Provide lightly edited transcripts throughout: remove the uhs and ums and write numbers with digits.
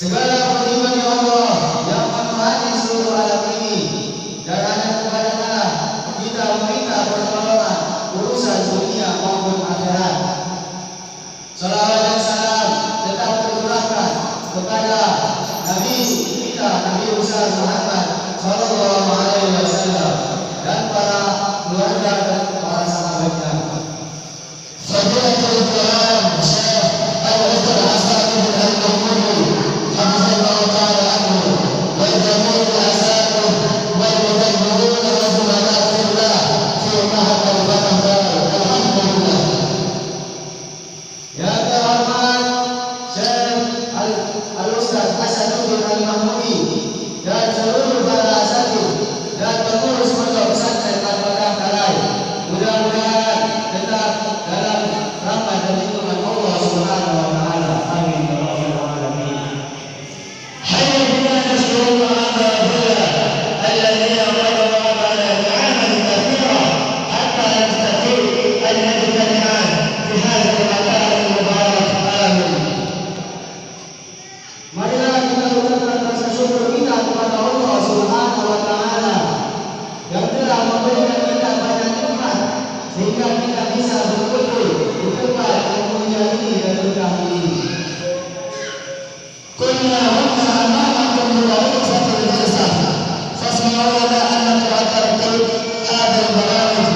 Segala puji bagi Allah yang menuhani seluruh alam ini, dan hanya kepadanya kita meminta pertolongan urusan dunia maupun akhirat. Salawat dan salam tetap tercurahkan kepada Nabi kita, Nabi besar Muhammad Sallallahu Alaihi Wasallam, dan para keluarga dan para sahabatnya. Fadilatul Quran Syekh Al-Ustaz Hasan bin Al-Muhammad Hafizallahu Ta'ala anhu wal jami'ul asatidz wal mudabbirun wa zumala fillah fi mahadil fatah. Alhamdulillah. Ya terhormat Syekh Al-Ustaz Hasan bin Al-Muhammad dan seluruh para asatidz dan pengurus pondok pesantren Al-Fatah Talai, mudah-mudahan tetap dalam rahmat dan lindungan Allah Subhanahu wa taala. Amin ya rabbal alamin. Hayya bina nashkuru ala billah alladhi amara bana bi'amal kathira hatta nastaqim an najtami'a fi hadha al-makan al-mubarak. Amin. Marilah kita ucapkan rasa syukur kita kepada Allah Subhanahu wa taala yang telah memberikan kita banyak nikmat sehingga kita bisa berkumpul di tempat yang mulia ini dan berkah ini. Kunna hunna amamakum biwarisatil jalsah fasma'u lana an natarattab hadha al-baramij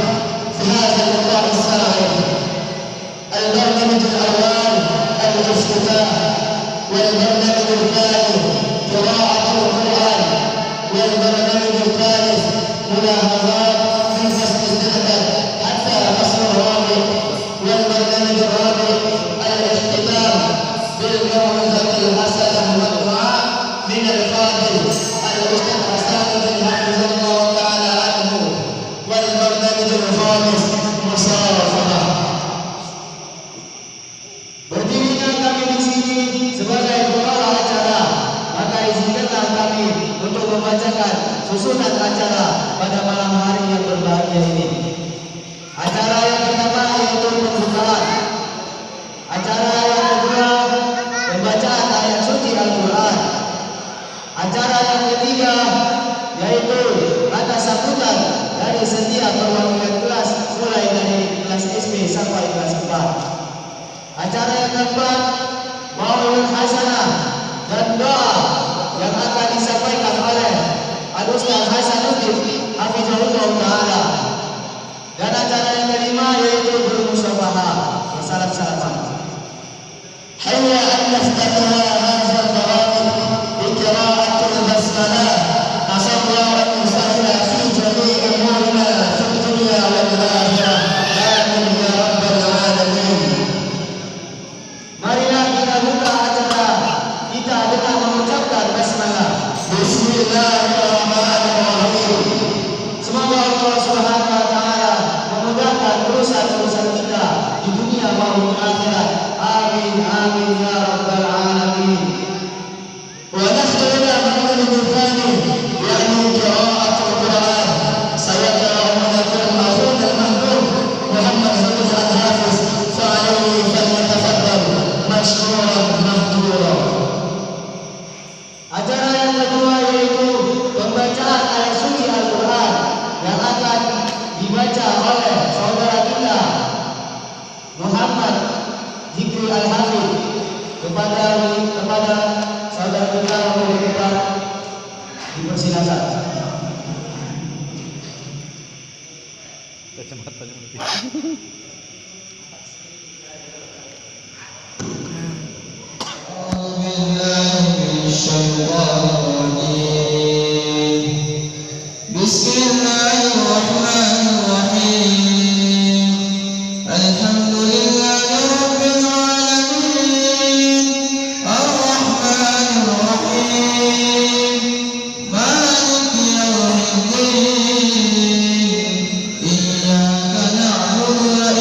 fi hadha al-liqa' as-sa'id. Al-barnamij al-awwal al-iftitah wal-barnamij al-thani qira'atul Qur'an wal-barnamij al-thalith ملاحظات في فصل الزهد حتى الفصل الرابع والبرنامج الرابع الاختتام بالموعظة الحسنة والدعاء من الفاضل الأستاذ حسان بن حفظ الله تعالى عنه والبرنامج الخامس مصافحة. Berdirinya kami di sini sebagai kepala acara, maka izinkanlah kami untuk membacakan susunan acara pada malam hari yang berbahagia ini. Acara yang pertama yaitu pembukaan. Acara yang kedua pembacaan ayat suci Al-Quran. Acara yang ketiga yaitu kata sambutan dari setiap perwakilan kelas mulai dari kelas SD sampai kelas 4. Acara yang keempat Maulid Hasanah dan doa yang akan disampaikan oleh Al-Ustaz Hasanuddin Hafizahullah Ta'ala. Dan acara yang kelima yaitu bermusyawarah bersalam-salaman. Hayya an naftataha hadha al-baramij bi qira'atil basmalah. Asallahu an yusahhila fi jami' umurina fid dunya wal akhirah. Amin ya rabbal alamin. Marilah kita buka acara kita dengan mengucapkan basmalah. Bismillahirrahmanirrahim. Semoga Allah Subhanahu wa taala memudahkan urusan-urusan kita di dunia maupun akhirat. Amin amin ya rabbal alamin. Wa nakhtimu bil mithani yani qira'atul Quran. Sayaqra'u lakum akhuna al-mahdum Muhammad Yusuf al-Hafiz fa alayhi falyatafaddal mashkuran mahdura. Acara yang kedua yaitu pembacaan ayat suci Al-Quran yang akan dibaca oleh saudara kita Muhammad Zikri Al-Hafidh. Kepada saudara kita untuk kita dipersilakan. إياك نعبد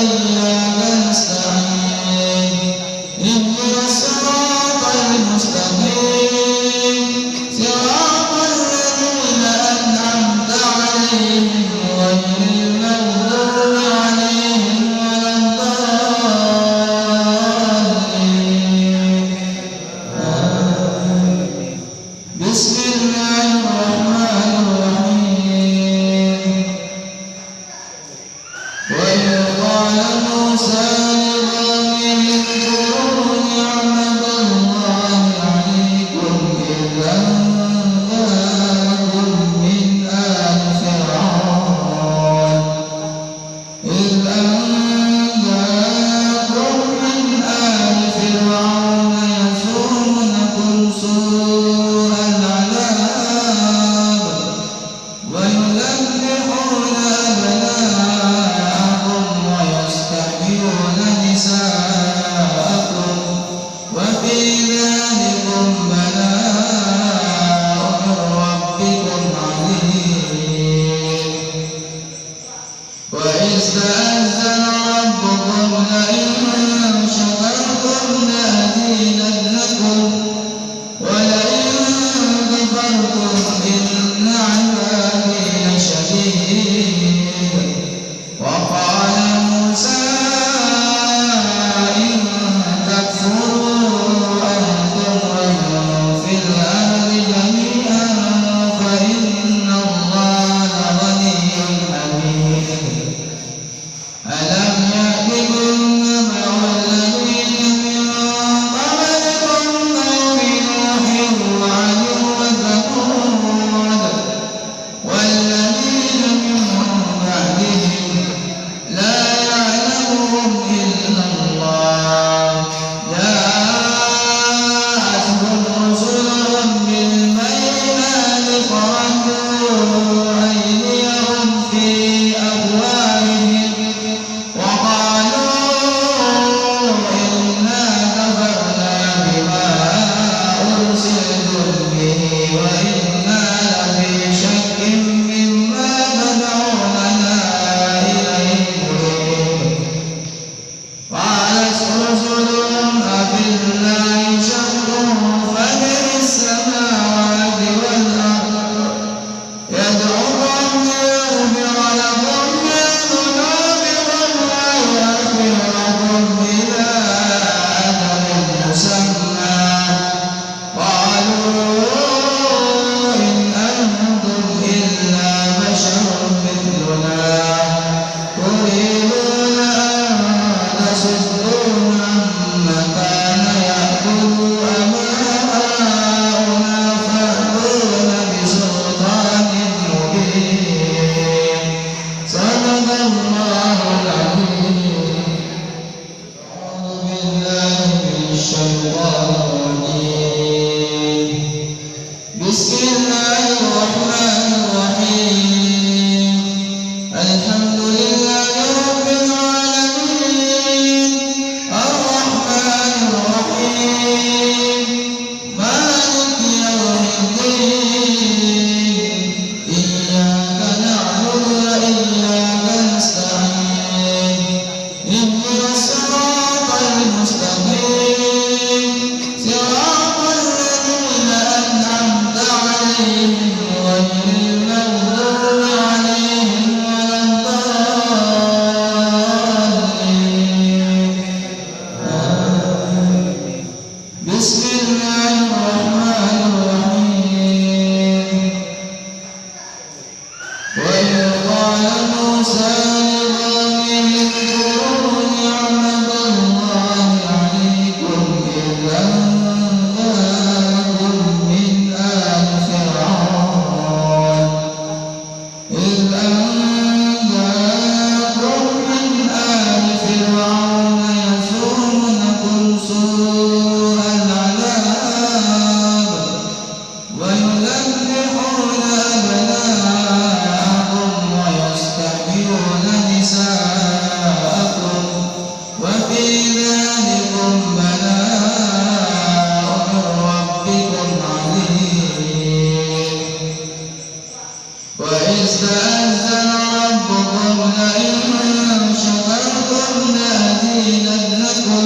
استأذن ربكم لئن شكرتم لأزيدنكم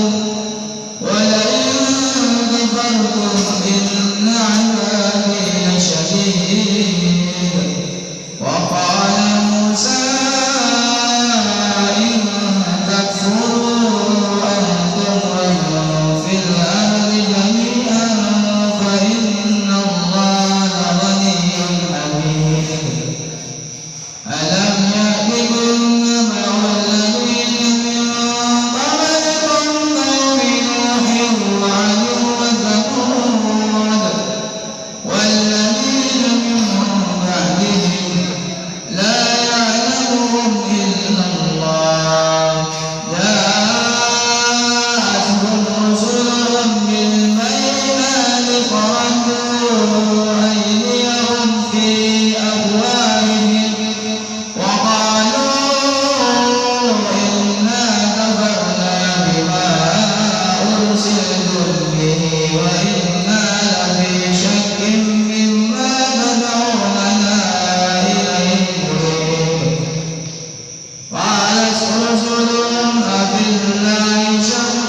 ولئن كفرتم إن عذابي لشديد وقال موسى إن تكفروا أنتم ومن في الأرض جميعا فإن الله لغني حميد ألم يأتكم نبأ الذين من قبلكم قوم نوح وعاد وثمود والذين من بعدهم لا يعلمهم إلا الله جاءتهم رسلهم بالبينات فردوا أيديهم في أفواههم وقالوا إنا كفرنا بما أرسلتم به وإنا لفي شك مما تدعوننا إليه مريب قالت رسلهم أفي الله شك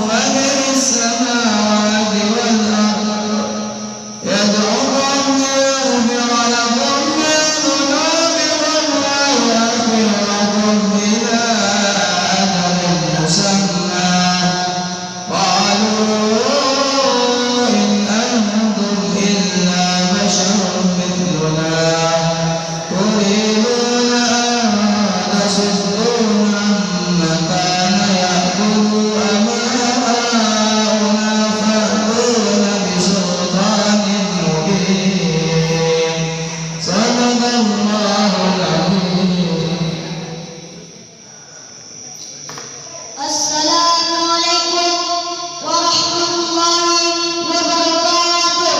فاطر السماوات والأرض يدعوكم ليغفر لكم من ذنوبكم ويؤخركم إلى أجل مسمى قالوا إن أنتم إلا بشر مثلنا تريدون أن تصدونا عما كان يعبد آباؤنا فأتونا بسلطان مبين صدق الله العظيم. Assalamualaikum warahmatullahi wabarakatuh.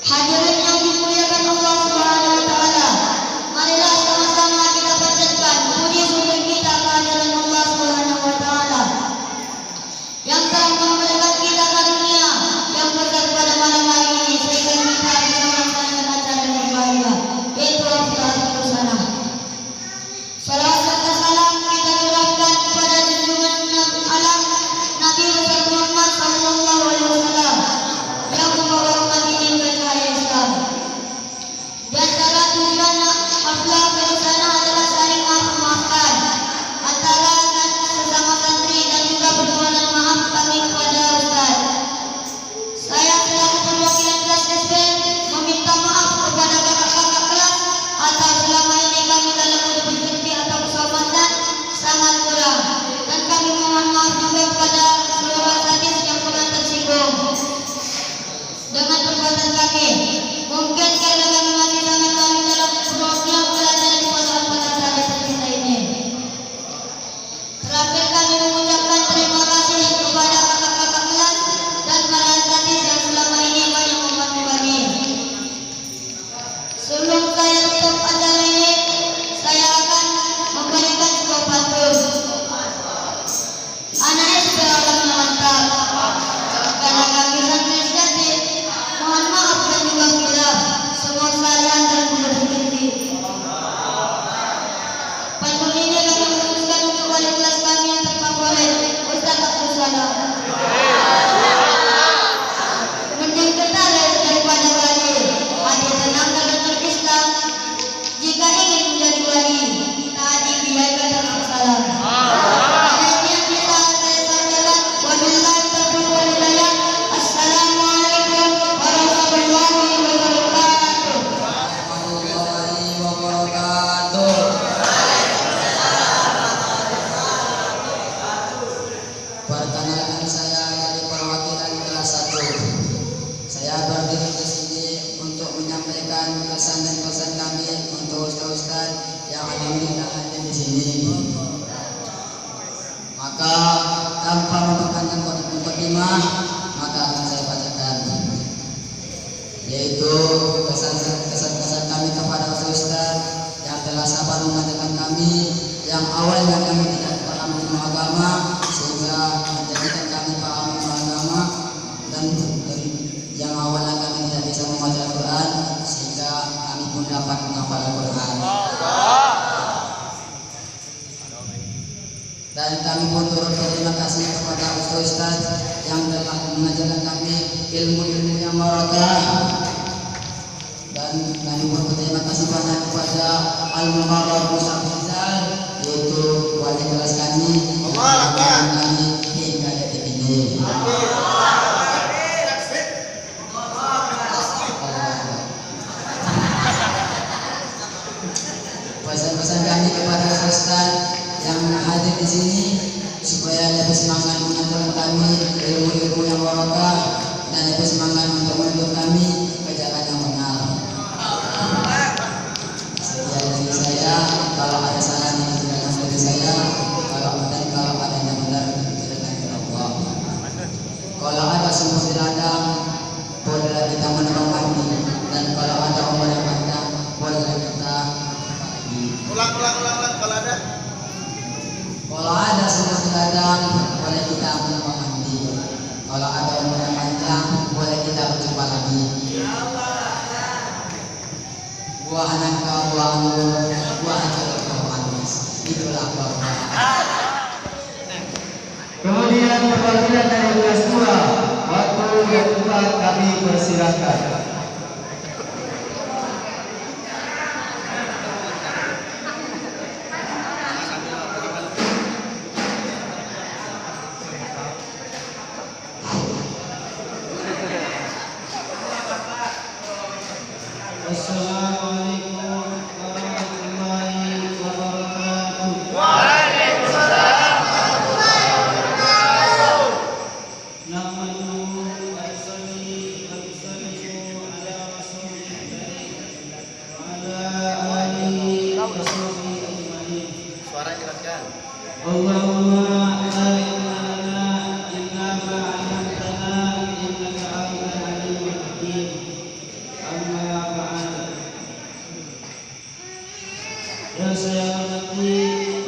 Hadirin yang dimuliakan Allah Subhanahu wa taala. Marilah sama-sama kita panjatkan puji syukur kita kehadiran Allah Subhanahu wa taala yang telah memberikan kita karunia yang besar pada malam hari ini sehingga kita bisa melaksanakan acara yang berbahagia yaitu Ramadan Sana. Salawat serta salam kita curahkan kepada junjungan alam Nabi besar Muhammad sallallahu alaihi wasallam yang membawa umat ini ke cahaya Islam. Di antara tujuan haflah pada sana adalah saling maaf-maafkan antara sesama santri dan juga permohonan maaf kami kepada Ustaz. Saya selaku perwakilan kelas SP meminta maaf kepada kakak-kakak kelas atas selama ini kami dalam berbakti atau persahabatan sangat kurang, dan kami mohon maaf juga kepada seluruh asatidz yang pernah tersinggung dengan perbuatan kami. Mungkin karena kami masih sangat baru dalam program belajar di pondok pada saat tercinta ini. Terakhir kami mengucapkan terima kasih kepada kakak-kakak kelas dan para asatidz yang selama ini banyak membantu kami. Sebelum saya tutup acara ini, saya akan memberikan sebuah pantun. Anak SD orangnya mantap, karena kami santri sejati. Mohon maaf dan juga khilaf, semua kesalahan dan berbudi. Pantun ini kami khususkan untuk wali kelas kami yang terfavorit, Ustaz Abdul Salam. Mending kita daripada wali, hati tenang dalam berislam. Jika ingin menjadi wali, taati kiai dan salam. Ini yang bisa saya sampaikan. Wabillahi taufiq wal hidayah. Assalamualaikum warahmatullahi wabarakatuh. Warahmatullahi wabarakatuh. Perkenalkan saya dari perwakilan kelas 1. Saya berdiri di sini untuk menyampaikan pesan dan pesan kami untuk ustaz-ustaz yang alhamdulillah ada di sini. Maka tanpa memperpanjang mukadimah, maka akan saya bacakan, yaitu kesan-kesan kami kepada ustaz yang telah sabar mengajarkan kami yang awalnya kami tidak paham ilmu agama sehingga menjadikan kami paham ilmu agama, dan yang awalnya kami tidak bisa membaca mengajarkan kami ilmu-ilmu yang barakah. Dan kami pun berterima kasih banyak kepada Al-Mukarram Ustaz Rizal, yaitu wali kelas kami yang mengajarkan kami hingga detik ini. Pesan-pesan kami kepada Ustaz yang hadir di sini supaya lebih semangat mengajarkan kami ilmu-ilmu yang barakah dan lebih semangat untuk menuntut kami ke jalan yang benar. Sekian dari saya. Kalau ada salah dikirakan dari saya, kalau ada yang benar dikirakan dari Allah. Kalau ada sumur di ladang, bolehlah kita menebang mandi, dan kalau ada umur yang panjang, bolehlah kita Ulang. Kalau ada. Kalau ada sumur di ladang, boleh kita menebang mandi. Kalau ada umur yang panjang, boleh kita berjumpa lagi. Buah nangka, buah anggur, buah jeruk, buah manis. Itulah bahwa. Kemudian perwakilan dari kelas 2, waktu yang tepat kami persilahkan. Assalamualaikum warahmatullahi wabarakatuh. Nahmaduhu wa nusalli wa nusallimu ala rasulil karim wa ala alihi wa sahbihi ajma'in. Suara jelaskan. Allahumma la ilma lana illa ma 'allamtana innaka antal alimul hakim. Amma ba'd. Yang saya hormati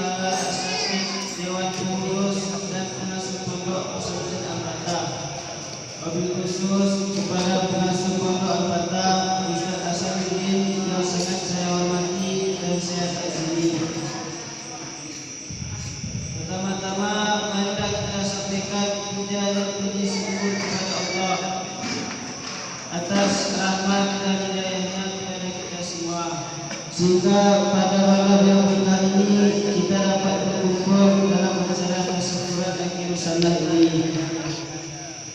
para asatidz, dewan pengurus dan pengasuh pondok pesantren Al-Fatah. Wabil khusus kepada pengasuh pondok Al-Fatah Ustaz Hasanuddin yang sangat saya hormati dan saya takzimi. Pertama-tama marilah kita sampaikan puja dan puji syukur kepada Allah atas rahmat dan hidayahnya kepada kita semua, sehingga pada malam yang berkah ini kita dapat berkumpul dalam acara kesyukuran akhir sana ini.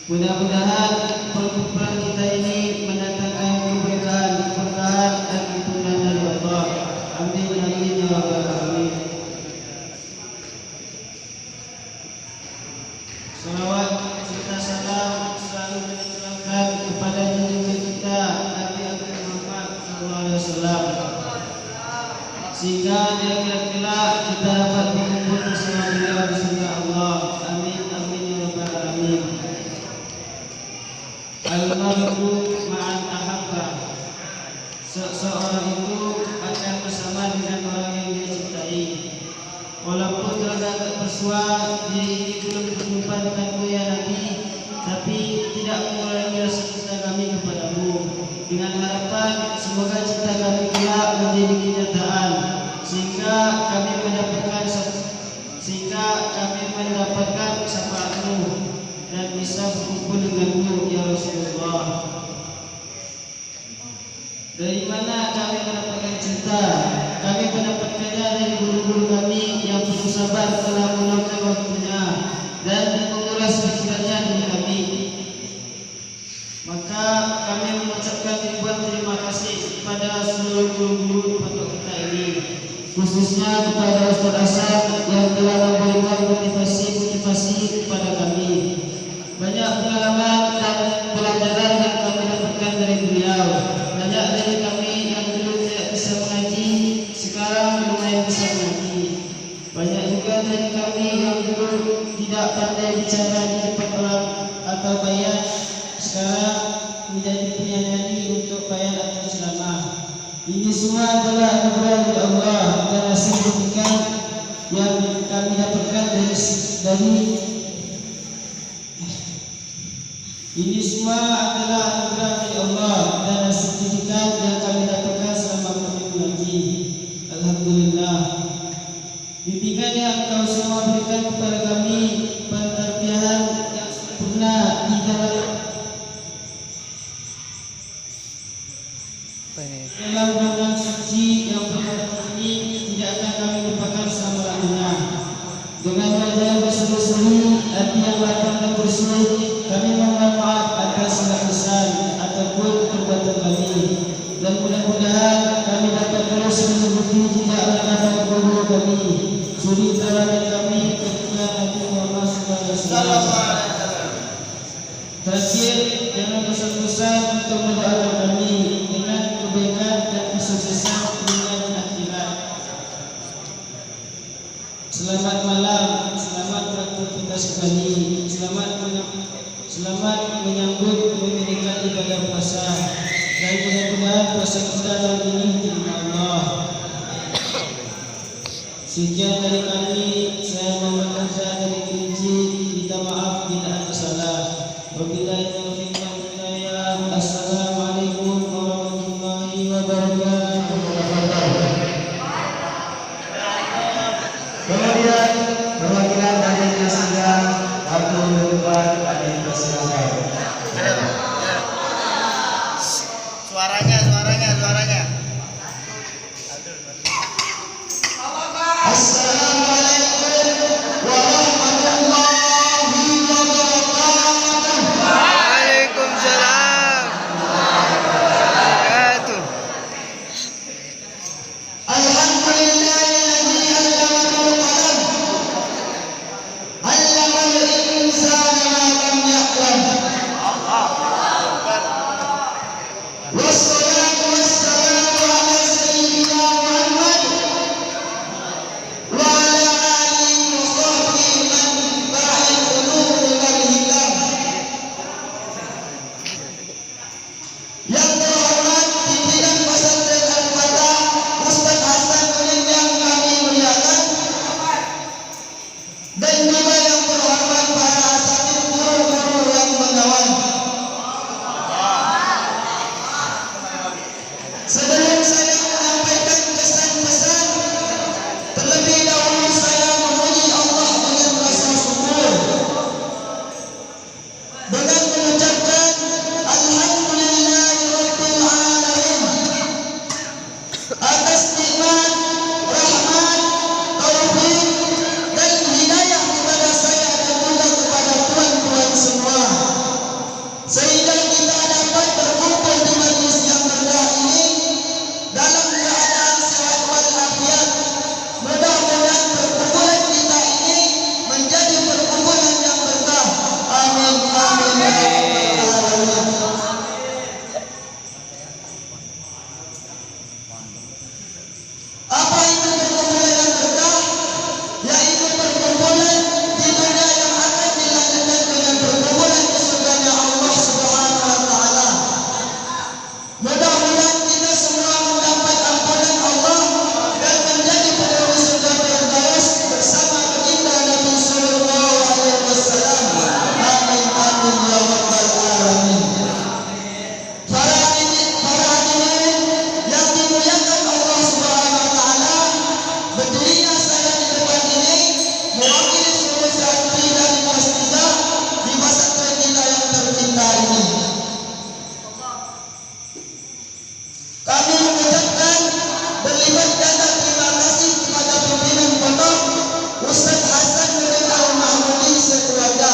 Mudah-mudahan perkumpulan kita ini mendatangkan keberkahan dan ampunan dari Allah. Amin amin ya rabbal alamin. Salawat serta salam selalu dicurahkan kepada junjungan kita Nabi Muhammad SAW, sehingga di akhirat kelak kita dapat berkumpul bersama beliau di surga Allah. Amin amin ya rabbal alamin. Al-mar'u ma'an ahabba. Seseorang itu akan bersama dengan orang yang dia cintai. Walaupun terdapat persuah diri ini belum berjumpa denganmu ya Nabi, tapi tidak mengurangi rasa cinta kami kepadamu, dengan harapan semoga cinta kami kelak menjadi kenyataan, sehingga kami mendapatkan syafaatmu dan bisa berkumpul denganmu ya Rasulullah. Dari mana kami mendapatkan cinta? Kami mendapatkannya dari guru-guru kami yang penuh sabar telah meluangkan waktunya dan menguras pikirannya demi kami. Maka kami mengucapkan ribuan terima kasih kepada seluruh guru-guru pondok kita ini, khususnya kepada Ustaz Hasan yang telah memberikan motivasi kepada kami. Banyak pengalaman dan pelajaran yang kami dapatkan dari beliau. Banyak dari kami yang dulu tidak bisa mengaji, sekarang lumayan bisa mengaji. Banyak juga dari kami yang dulu tidak pandai bicara di depan orang atau bayan, sekarang menjadi penyanyi untuk bayan atau ceramah. Ini semua adalah anugerah dari Allah dan hasil buktikan yang kami dapatkan dari ini semua adalah anugerah dari Allah dan hasil didikan yang kami dapatkan selama kami mengaji. Alhamdulillah. Bimbingan yang Engkau semua berikan kepada kami, penterbiahan yang sempurna di dalam tersebut, kami mohon maaf atas segala kesalahan ataupun perbuatan kami. Dan mudah-mudahan kami dapat terus mengikuti jejak langkah guru kami, suri tauladan kami ketika Nabi Muhammad SAW. Terakhir, jangan bosan-bosan untuk mendoakan kami dengan kebaikan dan kesuksesan dunia dan akhirat. Selamat malam, selamat beraktivitas kembali, selamat menyambut menunaikan ibadah puasa. Dan mudah-mudahan puasa kita tahun ini diterima Allah. Sekian dari kami, saya Muhammad Azhar dari Kerinci. Minta maaf bila ada salah. Wabillahi taufiq wal hidayah. Assalamualaikum warahmatullahi wabarakatuh. Kemudian perwakilan dari Nasihat Abdul Ridwan ada persilakan. Suaranya. Assalamualaikum warahmatullahi wabarakatuh. Waalaikumsalam. Wabarakatuh. Alhamdulillahilladzi 'allamal qalam. 'allamal insana ma lam ya'lam. Wassalatu wassalamu ala sayyidina Muhammad wa ala alihi wa sahbihi man ba'il ulum wal hikam. Yang terhormat pimpinan Pesantren Al-Fatah Ustaz Hasan Udin yang kami muliakan, dan juga yang terhormat para asatidz guru-guru yang menawan. Sebelum saya menyampaikan kesan-pesan, terlebih dahulu saya memuji Allah dengan rasa syukur dengan mengucapkan Alhamdulillahirabbil alamin atas nikmat, rahmat, taufik dan hidayah kepada saya dan juga kepada tuan-tuan semua, sehingga kita dapat berkumpul di majlis yang berkah ini dalam keadaan sehat walafiat. Mudah-mudahan perkumpulan kita ini menjadi perkumpulan yang berkah. Amin amin ya rabbal alamin. Apa itu perkumpulan yang berkah? Yaitu perkumpulan di dunia yang akan dilanjutkan dengan perkumpulan di surganya Allah Subhanahu wa taala. Mudah-mudahan kita semua mendapat ampunan Allah dan menjadi penduduk surga Firdaus bersama baginda Nabi sallallahu alaihi wasallam. Amin amin ya rabbal alamin. Para hadirin yang dimuliakan Allah Subhanahu wa taala, berdirinya saya di depan ini mewakili seluruh santri dari kelas 3 di pesantren kita yang tercinta ini. Kami mengucapkan berlipat ganda terima kasih kepada pimpinan pondok Ustaz Hasan Udin Al-Mahmudi sekeluarga,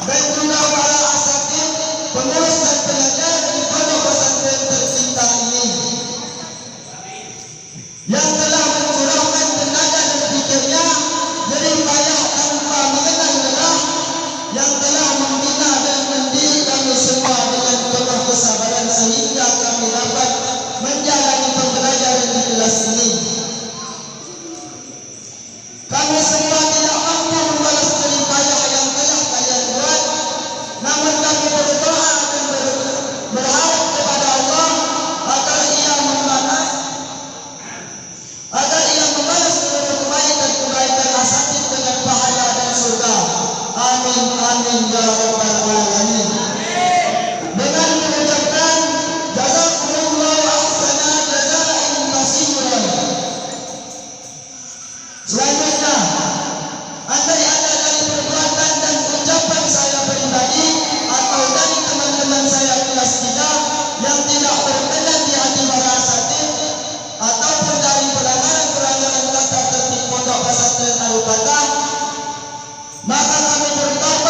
dan juga para asatidz, pengurus dan pelajar di pondok pesantren tercinta ini yang telah mencurahkan tenaga dan pikirnya jerih payah tanpa mengenal lelah, yang telah membina dan mendidik kami semua dengan penuh kesabaran sehingga kami dapat menjalani pembelajaran di kelas ini. Kami semua tidak mampu membalas jerih payah yang telah kalian buat, namun kami berdoa dan berharap kepada Allah agar Ia membalas seluruh kebaikan asatidz dengan pahala dan surga. Amin amin ya rabbal alamin. Dengan mengucapkan jazakumullahu ahsana jazaan kasiran. Selanjutnya, andai ada dari perbuatan dan ucapan saya pribadi atau dari teman-teman saya kelas 3 yang tidak berkenan di hati para asatidz, ataupun dari pelanggaran-pelanggaran tata tertib pondok pesantren Al-Fatah, maka kami bertobat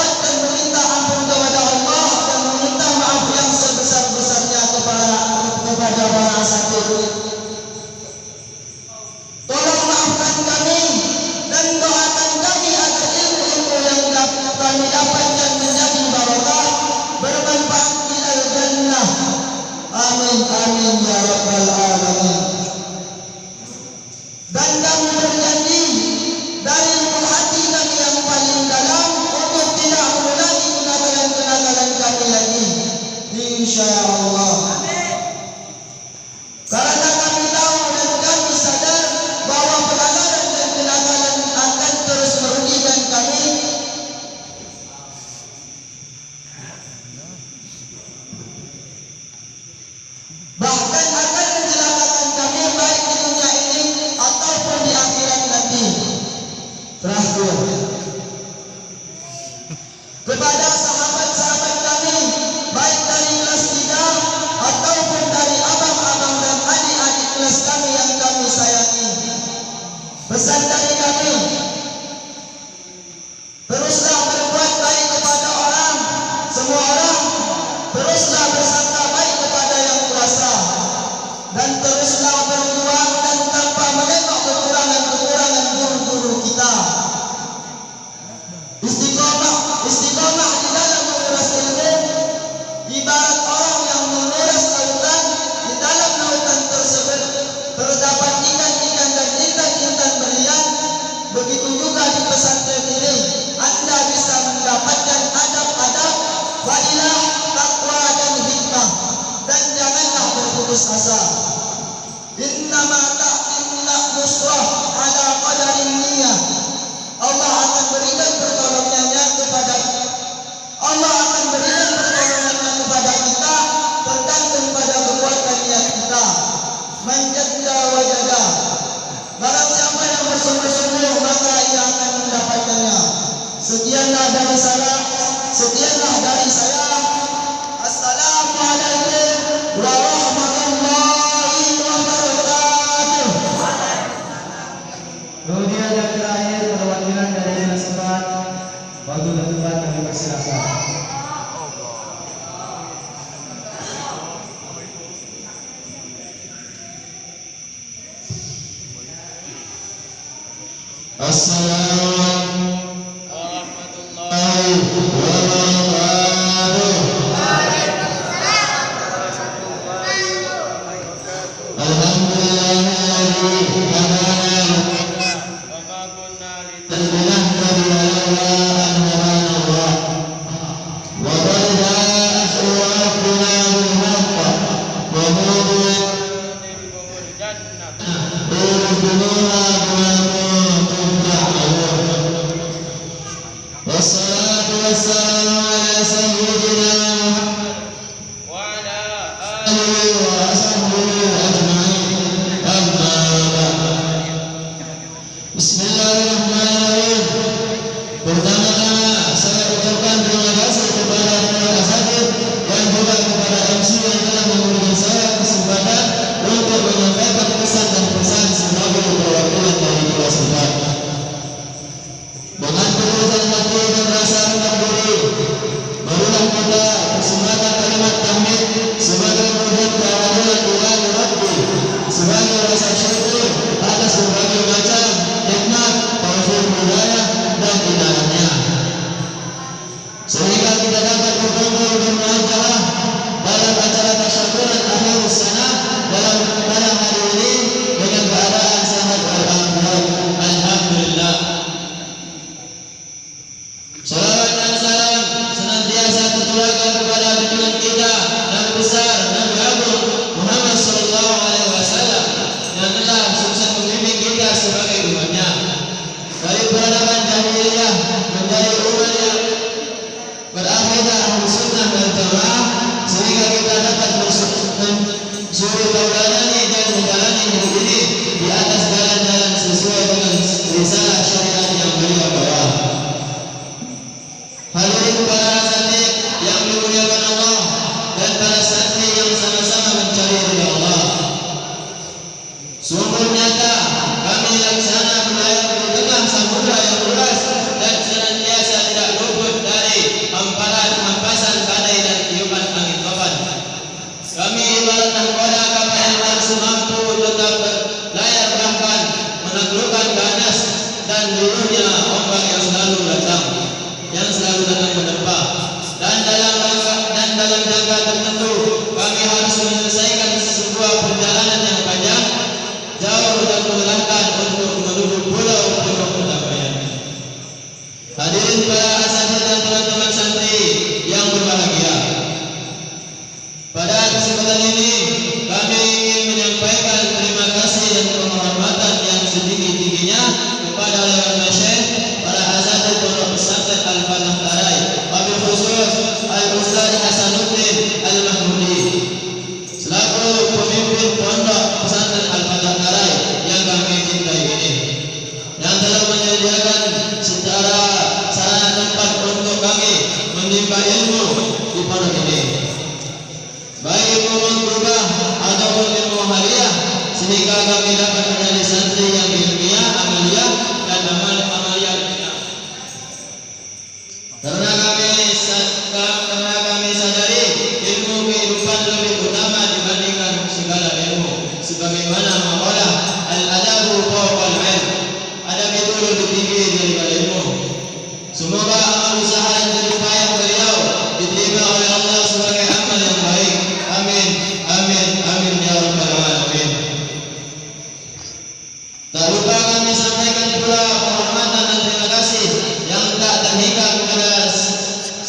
insyaallah. Karena kami tahu dan kami sadar bahwa pelanggaran dan kenakalan akan terus merugikan kami. Bahkan akan mencelakakan kami baik di dunia ini ataupun di akhirat nanti. Terakhir, kepada sahabat-sahabat kami, baik dari kelas 3 ataupun dari abang-abang dan adik-adik kelas kami yang kami sayangi, pesan dari kami, teruslah berbuat baik kepada orang, semua orang, teruslah bersangka baik kepada yang kuasa, dan teruslah berjuang dan tanpa menengok kekurangan-kekurangan guru-guru kita. Istiqomah di dalam menguras ilmu, ibarat orang yang menguras lautan. Di dalam lautan tersebut terdapat ikan-ikan dan intan-intan berlian. Begitu juga di pesantren ini, Anda bisa mendapatkan adab-adab, fadilah, takwa dan hikmah. Dan janganlah berputus asa. Innama ta'inna nusrah ala qadarin niyah. Allah akan berikan pertolongannya kepada kita tergantung pada perbuatan niat kita. Menjaga wajada. Barang siapa yang bersungguh-sungguh maka ia akan mendapatkannya. Sekianlah dari saya. Assalamualaikum warahmatullahi wabarakatuh. Kemudian yang terakhir perwakilan dari kelas 4, waktu dan tempat kami persilakan. Assalamualaikum warahmatullahi wabarakatuh. Alhamdulillahilladzi hadana wassalatu wassalamu ala sayyidina Muhammad wa ala alihi wa sahbihi ajma'in. Amma ba'd. Bismillahirrahmanirrahim. Pertama-tama saya ucapkan terima kasih kepada Tuan Asatid dan juga kepada MC yang telah memberikan saya kesempatan untuk menyampaikan pesan dan pesan sebagai perwakilan dari kelas 4. Dengan ketulusan hati dan rasa rendah diri, barulah kita persembahkan kalimat tahmid sebagai wujud kehadiran Ilahi Rabbi, sebagai rasa syukur atas berbagai macam nikmat, taufik hidayah dan inayahnya, sehingga kita dapat berkumpul bermuajalah dalam acara tasyakuran akhir sana dalam hari ini dengan keadaan sehat walafiat. Alhamdulillah. Salawat dan salam senantiasa tercurahkan kepada junjungan kita Nabi besar Nabi Agung Muhammad sallallahu alaihi wasallam yang telah sukses membimbing kita sebagai umatnya dari peradaban jahiliyah menjadi umat yang berakidah Ahlus Sunnah wal Jamaah.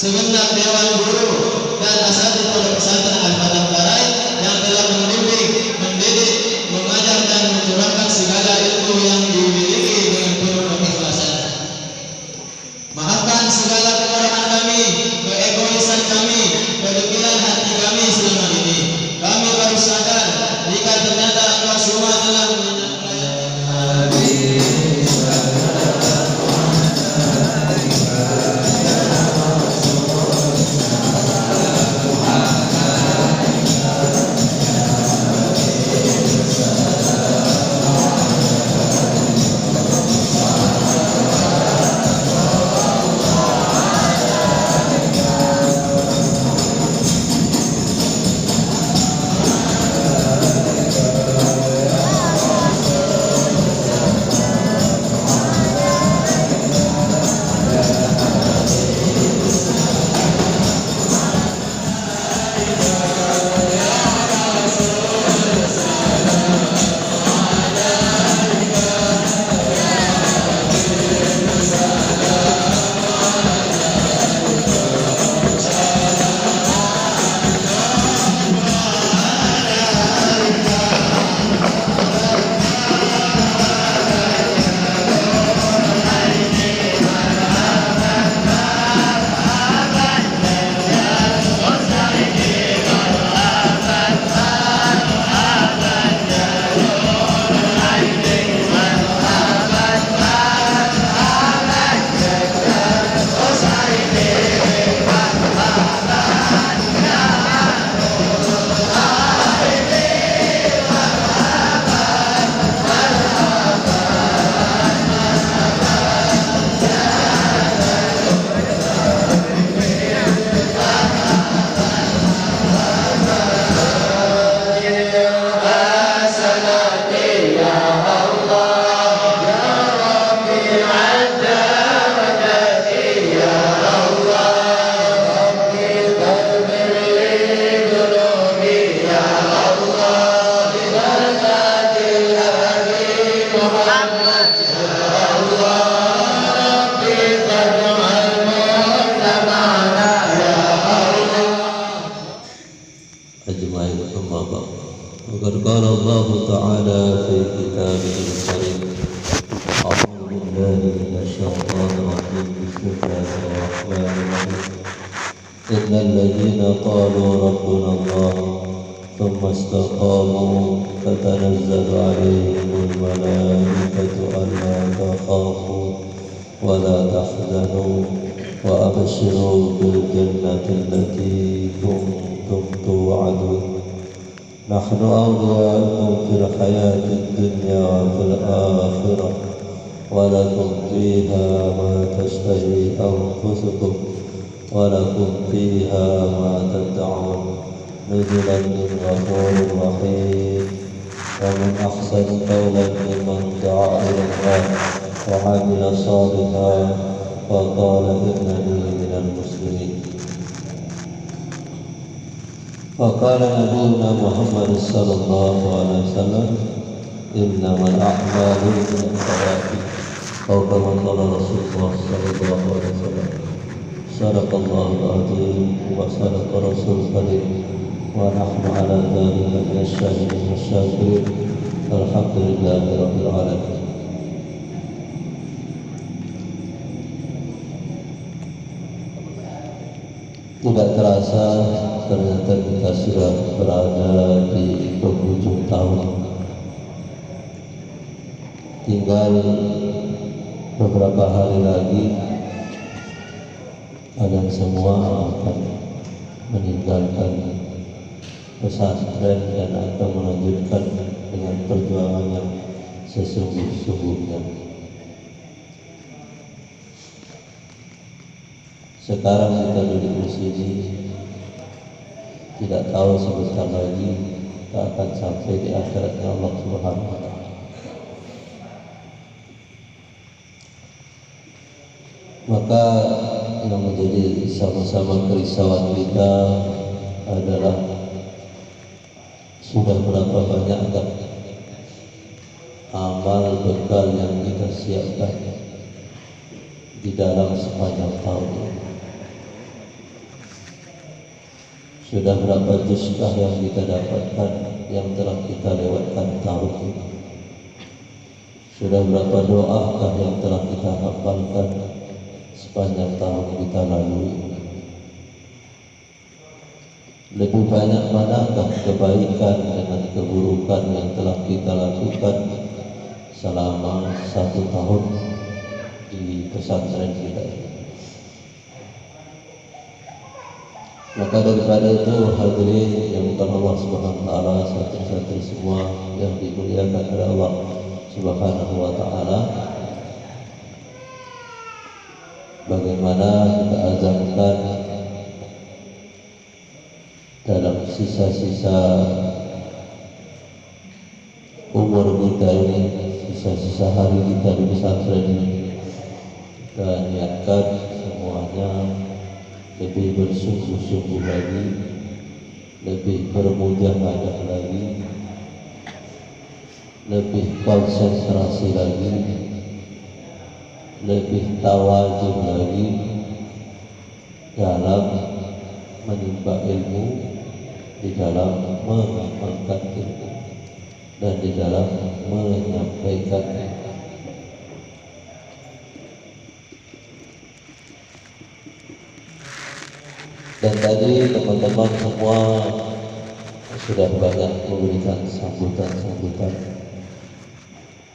segenap dewan guru dan asatidz Pondok Pesantren Al-Fatah Barai yang telah membimbing, mendidik, mengajar dan mencurahkan segala ilmu yang dimiliki dengan penuh keikhlasan. Maafkan segala kekurangan kami, keegoisan kami, kedegilan hati kami selama ini. Kami baru sadar jika ternyata Allah semua telah أجمعين. أما بعد وقد قال الله تعالى في كتابه الكريم أعوذ بالله من الشيطان الرجيم بسم الله الرحمن الرحيم إن الذين قالوا ربنا الله ثم استقاموا تتنزل عليهم الملائكة ألا تخافوا ولا تحزنوا وأبشروا بالجنة التي كنتم توعدون نحن أولياؤكم في الحياة الدنيا وفي الآخرة ولكم فيها ما تشتهي أنفسكم ولكم فيها ما تدعون نزلا من غفور رحيم ومن أحسن قولا ممن دعا إلى الله وعمل صالحا وقال إنني من المسلمين. وقال نبينا محمد صلى الله عليه وسلم إنما الأعمال بالخواتيم أو كما قال رسول الله صلى الله عليه وسلم صدق الله العظيم وصدق رسول الكريم ونحن على ذلك من الشاهدين والشاكرين الحمد لله رب العالمين. Tidak terasa ternyata kita sudah berada di penghujung tahun. Tinggal beberapa hari lagi kalian semua akan meninggalkan pesantren dan akan melanjutkan dengan perjuangan yang sesungguh-sungguhnya. Sekarang kita duduk di sini, tidak tahu sebentar lagi kita akan sampai di akhiratnya Allah Subhanahu wa Ta'ala. Maka yang menjadi sama-sama kerisauan kita adalah sudah berapa banyak amal bekal yang kita siapkan di dalam sepanjang tahun ini. Sudah berapa juskah yang kita dapatkan, yang telah kita lewatkan tahun ini? Sudah berapa doakah yang telah kita hafalkan sepanjang tahun kita lalui? Lebih banyak manakah kebaikan dengan keburukan yang telah kita lakukan selama 1 tahun di pesantren kita ini? Maka daripada itu, hadirin yang bukan Allah Subhanahu wa taala, satu-satu semua yang dimuliakan oleh Allah Subhanahu wa taala, bagaimana kita azamkan dalam sisa-sisa umur kita ini, sisa-sisa hari kita di pesantren ini, kita niatkan semuanya lebih bersungguh-sungguh lagi, lebih bermujahadah lagi, lebih konsentrasi lagi, lebih tawadhu lagi dalam menimba ilmu, di dalam mengamalkan ilmu, dan di dalam menyampaikan ilmu. Dan tadi teman-teman semua sudah banyak memberikan sambutan-sambutan.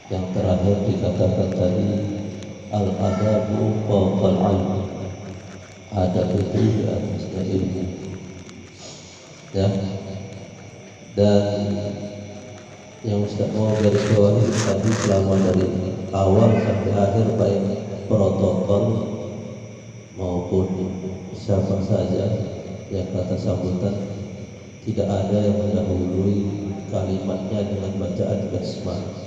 Yang terakhir dikatakan tadi, al-adabu fawqal ilm, adab itu di atasnya ilmu. Ya. Dan yang Ustaz mau garis bawahi tadi, selama dari awal sampai akhir, baik protokol maupun siapa saja yang kata sambutan, tidak ada yang mendahului kalimatnya dengan bacaan basmalah.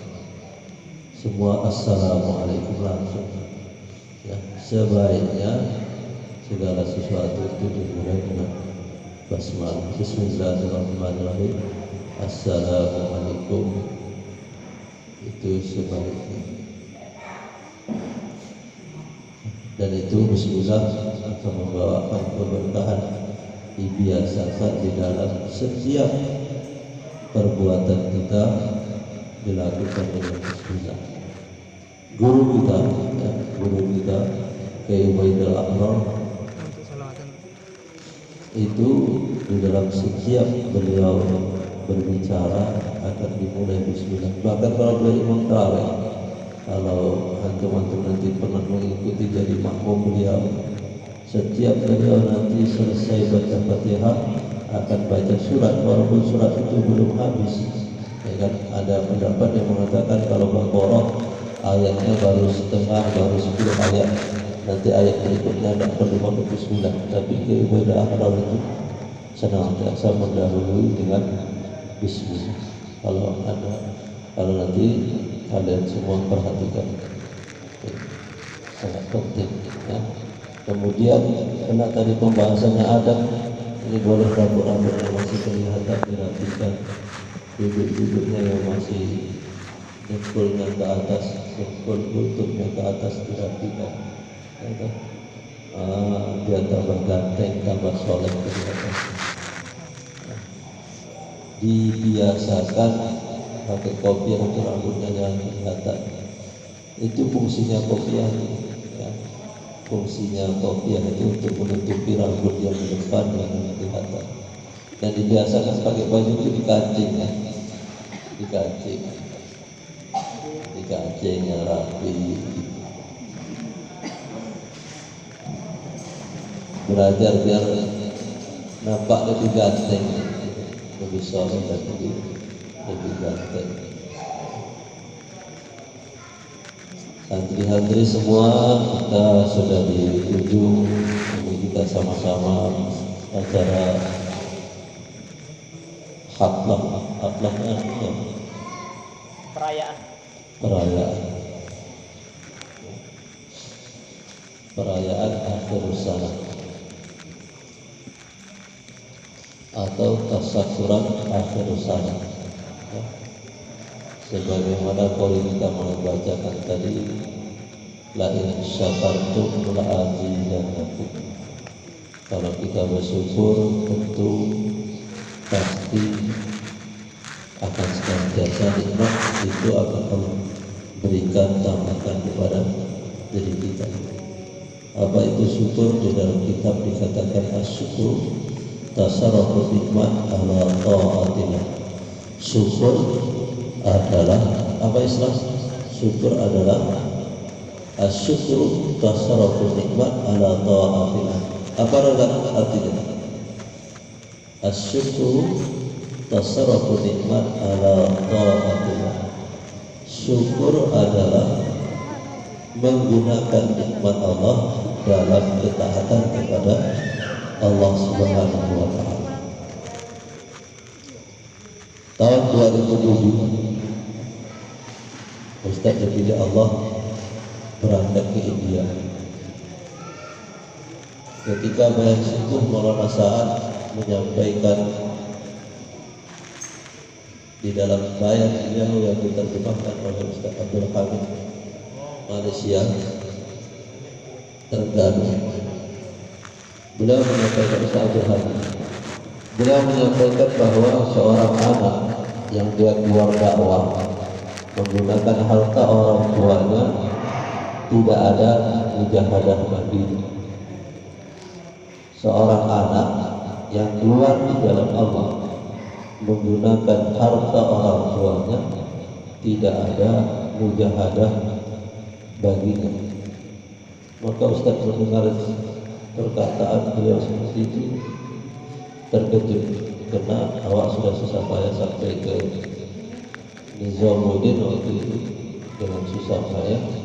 Semua assalamualaikum langsung. Ya, sebaiknya segala sesuatu itu dimulai dengan basmalah. Bismillahirrahmanirrahim. Assalamualaikum. Itu sebaiknya. Dan itu bismillah akan membawakan keberkahan, dibiasakan di dalam setiap perbuatan kita dilakukan dengan bismillah. Guru kita, Kiai Ubaidul Akbar, itu di dalam setiap beliau berbicara akan dimulai bismillah. Bahkan kalau beliau imam tarawih, kalau antum-antum nanti pernah mengikuti jadi makmum beliau, setiap beliau nanti selesai baca Fatihah akan baca surat, walaupun surat itu belum habis. Ya kan? Ada pendapat yang mengatakan kalau Baqarah ayatnya baru setengah, baru 10 ayat, nanti ayat berikutnya tidak perlu pakai bismillah. Tapi keibadah akal itu senantiasa mendahului dengan bismillah. Kalau nanti kalian semua perhatikan, sangat penting. Ya. Kemudian karena tadi pembahasannya adab, ini boleh rambut-rambut yang masih kelihatan dirapikan, duduk-duduknya yang masih dengkulnya ke atas, dengkul lututnya ke atas dirapikan. Ya, biar tambah ganteng, tambah soleh kelihatan. Dibiasakan pakai kopiah untuk rambutnya jangan kelihatan. Itu fungsinya kopiah. Ya. Fungsinya kopiah itu untuk menutupi rambut yang di depan yang kelihatan. Dan dibiasakan pakai baju itu dikancing, ya. Dikancing yang rapi. Belajar biar nampak lebih ganteng, lebih soleh dan lebih ganteng. Santri-santri semua, kita sudah di ujung. Ini kita sama-sama acara hatlahnya perayaan akhir sana atau tasyakuran akhir sana. Ya. Sebagaimana kalau kita membacakan tadi, la in syakartum la azidannakum. Kalau kita bersyukur tentu pasti akan senantiasa nikmat itu akan Allah berikan, tambahkan kepada diri kita. Apa itu syukur? Di dalam kitab dikatakan asyukur tasarrufus nikmat ala ta'atillah. Syukur adalah apa istilah? Syukur adalah asyukur tasarrufus nikmat ala ta'atillah. Apa artinya? Asyukur tasarrufus nikmat ala ta'atillah. Syukur adalah menggunakan nikmat Allah dalam ketaatan kepada Allah Subhanahu wa taala. Tahun 2007 Ustaz dipilih Allah berangkat ke India. Ketika bayang subuh Maulana Sa'ad menyampaikan di dalam bayang beliau yang diterjemahkan oleh Ustaz Abdul Hamid Malaysia Terengganu, beliau menyampaikan Ustaz Abdul Hamid, beliau menyampaikan bahwa seorang anak yang dia keluar dakwah menggunakan harta orang tuanya tidak ada mujahadah mandiri. Seorang anak yang keluar di jalan Allah menggunakan harta orang tuanya tidak ada mujahadah baginya. Maka Ustaz mendengar perkataan beliau seperti itu terkejut, karena awak sudah susah payah sampai ke Nizamuddin waktu itu dengan susah payah,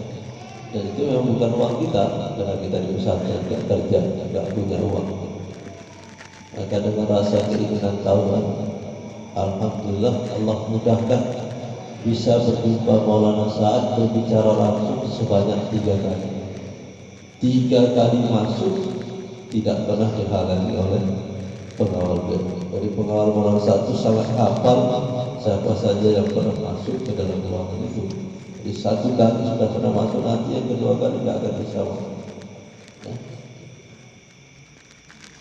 dan itu memang bukan uang kita karena kita di pesantren tidak kerja, tidak punya uang. Maka dengan rasa keinginan tahuan, alhamdulillah Allah mudahkan bisa berjumpa Maulana Sa'ad berbicara langsung sebanyak 3 kali. 3 kali masuk tidak pernah dihalangi oleh pengawal beliau. Dari pengawal Maulana Sa'ad itu sangat hafal siapa saja yang pernah masuk ke dalam ruangan itu. Di 1 kali sudah pernah masuk, nanti yang 2 kali tidak akan bisa masuk.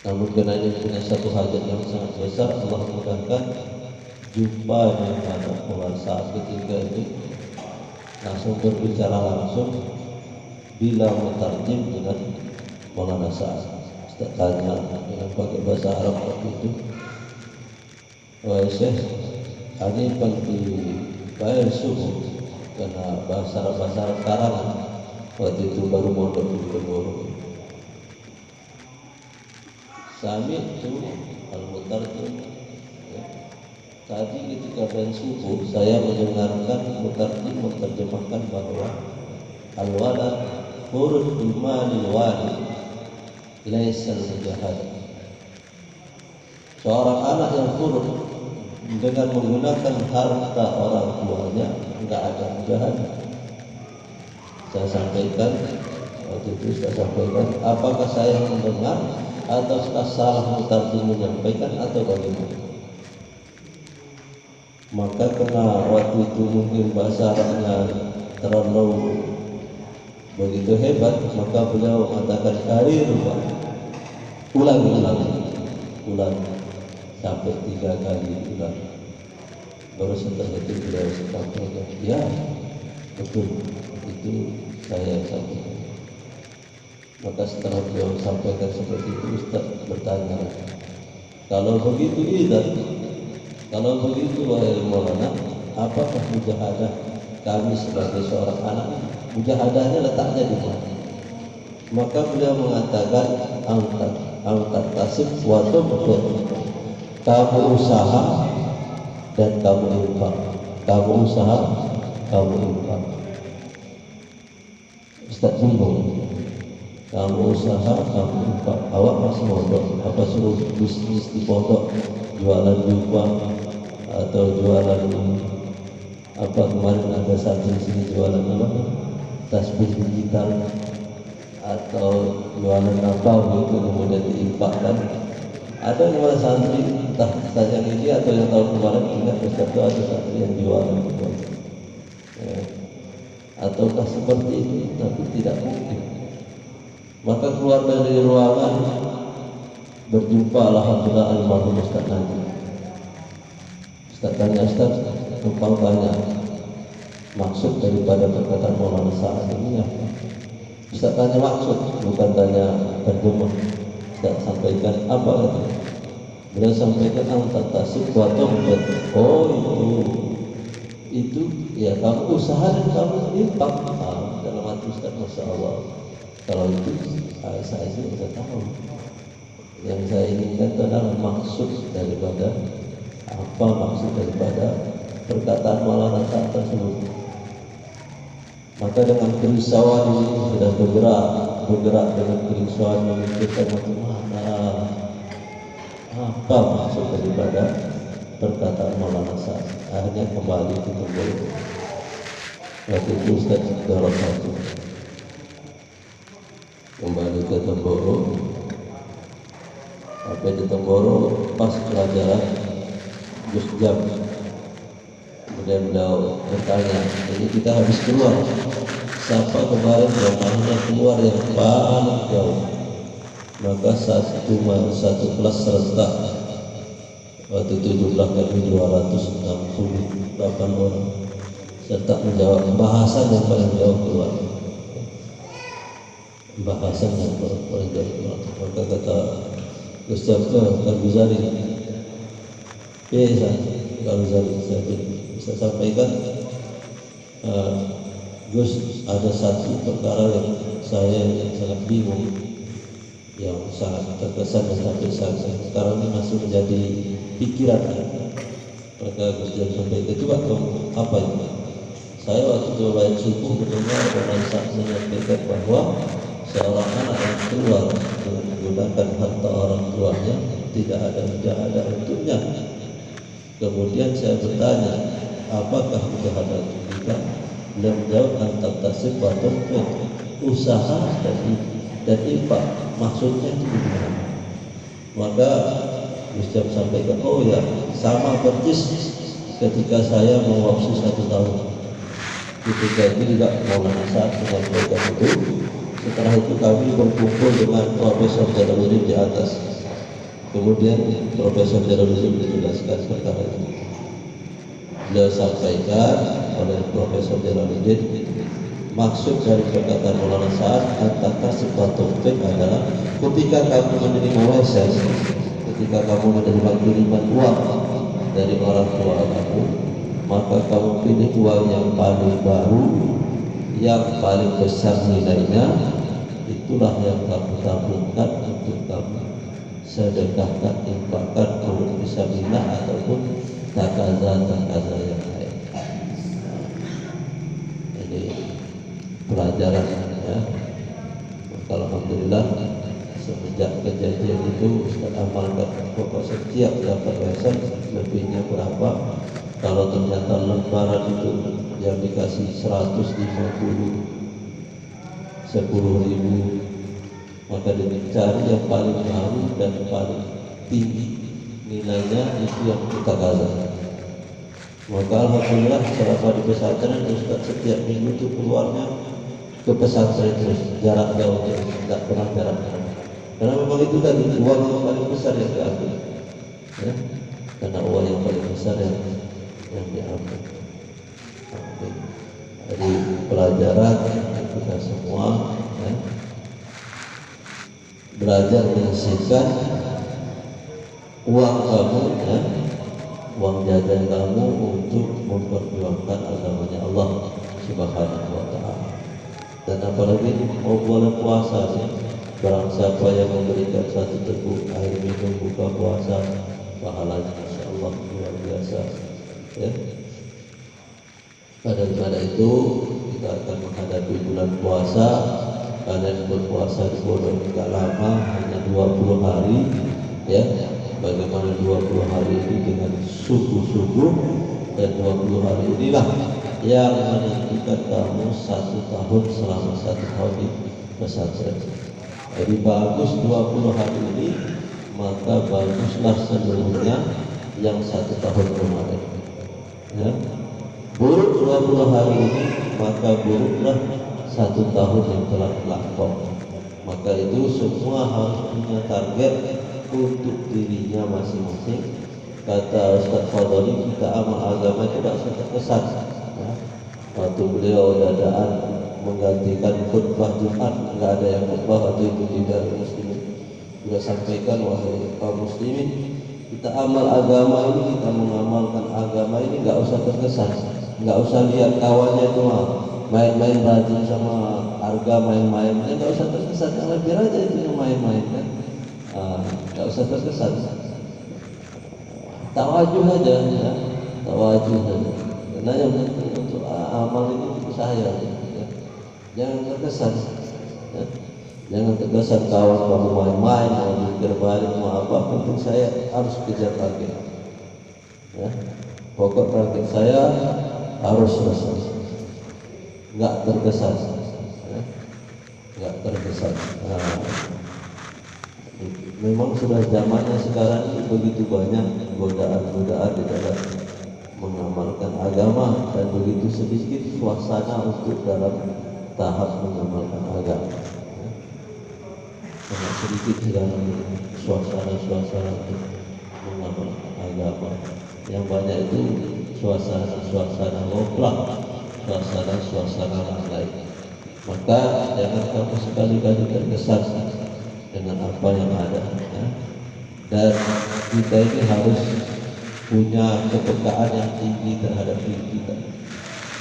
Namun karena ini punya satu hajat yang sangat besar, Allah mudahkan jumpa dengan Maulana Sa'ad ketika itu langsung berbicara langsung bila mutarjim dengan Maulana Sa'ad. Ustaz tanya dengan pakai bahasa Arab waktu itu, wahai Syekh, ini pagi bayar subuh karena bahasa Arab karangan waktu itu baru mondok di Kedoro. Sami itu al-mutarjim. Tadi ketika bayar subuh saya mendengarkan mutarjim menerjemahkan bahwa al-walad huruf imanil walid laisal mujahadah. Seorang anak yang huruf dengan menggunakan harta orang tuanya enggak ada mujahadah. Saya sampaikan waktu itu, apakah saya mendengar atau salah mutarjim menyampaikan atau bagaimana? Maka karena waktu itu mungkin bahasa Arabnya terlalu begitu hebat, maka beliau mengatakan karir, ulang sampai 3 kali ulang. Baru setelah itu beliau sampaikan, ya betul, itu saya sampaikan. Maka setelah beliau sampaikan seperti itu, Ustaz bertanya, kalau begitu wahai Maulana, apakah mujahadah kami sebagai seorang anak? Mujahadahnya letaknya di mana? Maka beliau mengatakan, angkat tasib suatu betul. Kamu usaha dan kamu infak. Kamu usaha, kamu infak. Ustaz bingung. Kamu usaha, kamu infak. Awak masih mondok, apa suruh bisnis di pondok, jualan jubah atau jualan apa, kemarin ada satu sini jualan apa, tasbih digital atau jualan apa gitu, kemudian diinfakkan. Ada yang santri entah saja ini atau yang tahun kemarin ingat Ustaz itu ada santri yang jualan gitu. Ya. Ataukah seperti itu? Tapi tidak mungkin. Maka keluar dari ruangan berjumpa alhamdulillah almarhum Ustaz Najib. Ustaz tanya, Ustaz, numpang tanya, maksud daripada perkataan Maulana Sa'ad ini apa? Ustaz tanya maksud, bukan tanya terjemah. Ustaz sampaikan apa katanya? Beliau sampaikan antatasib wa taubat. Oh itu ya kamu usaha dan kamu infak. Dalam hati Ustaz, Masya Allah, kalau itu saya sih sudah tahu. Yang saya inginkan adalah maksud daripada apa maksud daripada perkataan Maulana Sa'ad tersebut. Maka dengan kerisauan ini sudah bergerak dengan kerisauan memikirkan bagaimana apa maksud daripada perkataan Maulana Sa'ad. Akhirnya kembali ke Temboro. Waktu itu Ustaz Darul Satu kembali ke Temboro. Sampai di Temboro pas pelajaran Gus Jam, kemudian beliau bertanya, ini kita habis keluar, siapa kemarin rumahnya keluar yang paling jauh? Maka satu kelas serentak waktu itu jumlah kami 268 orang serta menjawab bahasan yang paling jauh keluar, bahasan yang paling jauh keluar. Maka kata Gus Jam ke Al-Ghazali, Al-Ghazali saya bisa sampaikan, Gus, ada satu perkara yang saya sangat bingung, yang sangat terkesan dan sampai sekarang ini masih menjadi pikiran. Maka Gus Jam sampaikan, coba kamu apa itu? Saya waktu itu bayar subuh mendengar orang menyampaikan bahwa seorang anak yang keluar menggunakan harta orang tuanya tidak ada untuknya. Kemudian saya bertanya, apakah kejahatan kita? Beliau menjawab, antatasib wa taubat, usaha dan infak. Maksudnya itu gimana? Maka Ustaz sampaikan, oh ya, sama persis ketika saya mewaktu 1 tahun. Ketika itu juga Maulana Sa'ad menyampaikan itu. Setelah itu kami berkumpul dengan Profesor Jalaluddin di atas. Kemudian Profesor Jalaluddin menjelaskan perkara itu. Beliau sampaikan oleh Profesor Jalaluddin, maksud dari perkataan Maulana Sa'ad antatasib wa taubat adalah ketika kamu menerima warisan, ketika kamu menerima kiriman uang dari orang tua kamu, maka kamu pilih uang yang paling baru, yang paling besar nilainya, itulah yang kamu tabungkan untuk kamu sedekahkan, infakkan untuk fisabilillah ataupun takaza yang lain. Ini pelajaran ya. Maka alhamdulillah semenjak kejadian itu Ustaz amalkan, pokok setiap dapat warisan lebihnya berapa, kalau ternyata lembaran itu yang dikasih 150 10.000, maka dicari yang paling baru dan paling tinggi nilainya, itu yang kita gaza. Maka alhamdulillah selama di pesantren Ustaz setiap minggu itu keluarnya ke pesantren terus, jarak jauh terus, tidak pernah jarak jauh. Karena memang itu tadi uang yang paling besar yang diambil ya? Karena uang yang paling besar yang diambil. Jadi pelajaran kita semua ya, belajar menyisihkan uang kamu ya, uang jajan kamu untuk memperjuangkan agamanya Allah Subhanahu wa Ta'ala. Dan apalagi mau bulan puasa ya, barang siapa yang memberikan 1 teguk air minum buka puasa, pahalanya Masya Allah luar biasa ya. Pada itu kita akan menghadapi bulan puasa. Kalian berpuasa di Bodong tidak lama, hanya 20 hari ya. Bagaimana 20 hari ini dengan subuh-subuh, dan 20 hari inilah yang menentukan kamu 1 tahun selama 1 tahun di pesantren. Jadi bagus 20 hari ini, maka baguslah seluruhnya yang 1 tahun kemarin ya. Buruk 20 hari ini, maka buruklah 1 tahun yang telah lampau. Maka itu semua harus punya target untuk dirinya masing-masing. Kata Ustaz Fadli, kita amal agama itu tidak usah terkesan. Ya. Waktu beliau dadaan menggantikan khutbah Jumat, nggak ada yang khutbah waktu itu di Darul Muslimin. Beliau sampaikan, wahai kaum muslimin, kita amal agama ini, kita mengamalkan agama ini nggak usah terkesan, nggak usah lihat kawannya itu main-main rajin sama harga main-main, nggak usah terkesan, yang lebih aja itu yang main-main kan, nggak usah terkesan. Tawajuh aja, ya. Tawajuh aja. Karena yang penting untuk amal ini untuk saya, ya. Jangan terkesan, ya. Jangan terkesan kawan kamu main-main, mau mikir balik, mau apa, penting saya harus kejar target, ya. Pokok target saya harus selesai, nggak terkesan, ya. Nggak terkesan. Nah, memang sudah zamannya sekarang ini begitu banyak godaan-godaan di dalam mengamalkan agama dan begitu sedikit suasana untuk dalam tahap mengamalkan agama. Sangat sedikit di dalam suasana-suasana untuk mengamalkan agama. Yang banyak itu suasana-suasana ngoplak, suasana-suasana lain. Maka jangan kamu sekali-kali terkesan dengan apa yang ada, ya. Dan kita ini harus punya kepekaan yang tinggi terhadap diri kita.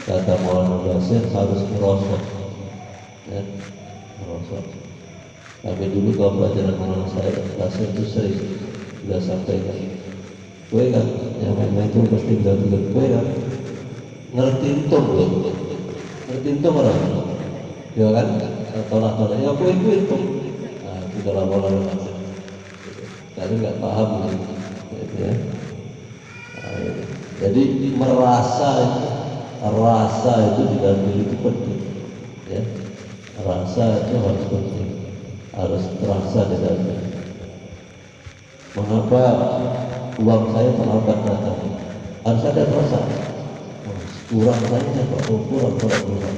Kata Maulana Basir, harus merosot, ya, merosot. Kami dulu kalau pelajaran Maulana saya, Basir itu sering sudah sampaikan, kue kan, yang main-main itu pasti bilang kue kan, ngerti untung, ngerti untung orang, ya kan, tolak-tolak, ya kue untung. Dalam Maulana Basir, tapi nggak paham gitu, ya. Jadi rasa itu di dalam diri itu penting, ya. Rasa itu harus penting, harus terasa di dalam diri. Mengapa uang saya terlambat datang? Harus ada rasa. Kurang saya Pak, kurang baca Allah,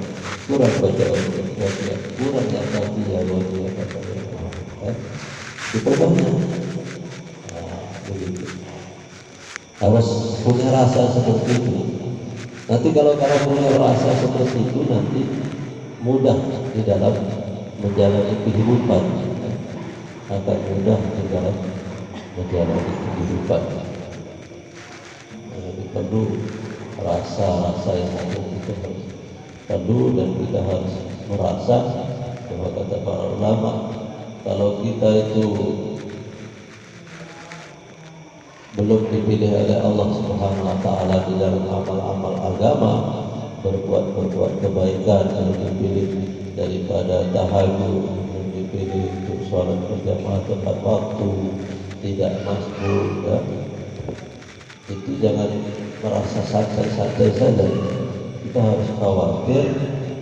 kurang yang tadi ya Allah kata diperbanyak. Begitu. Harus punya rasa seperti itu. Nanti kalau punya rasa seperti itu, nanti mudah di dalam menjalani kehidupan, akan mudah di dalam menjalani kehidupan. Jadi perlu rasa-rasa yang ada, kita harus perlu, dan kita harus merasa bahwa kata para ulama, kalau kita itu belum dipilih oleh Allah Subhanahu wa taala di dalam amal-amal agama, berbuat kebaikan, yang dipilih daripada tahajud, yang dipilih untuk sholat berjamaah tepat waktu, tidak masbuk, ya. Itu jangan merasa santai-santai saja. Kita harus khawatir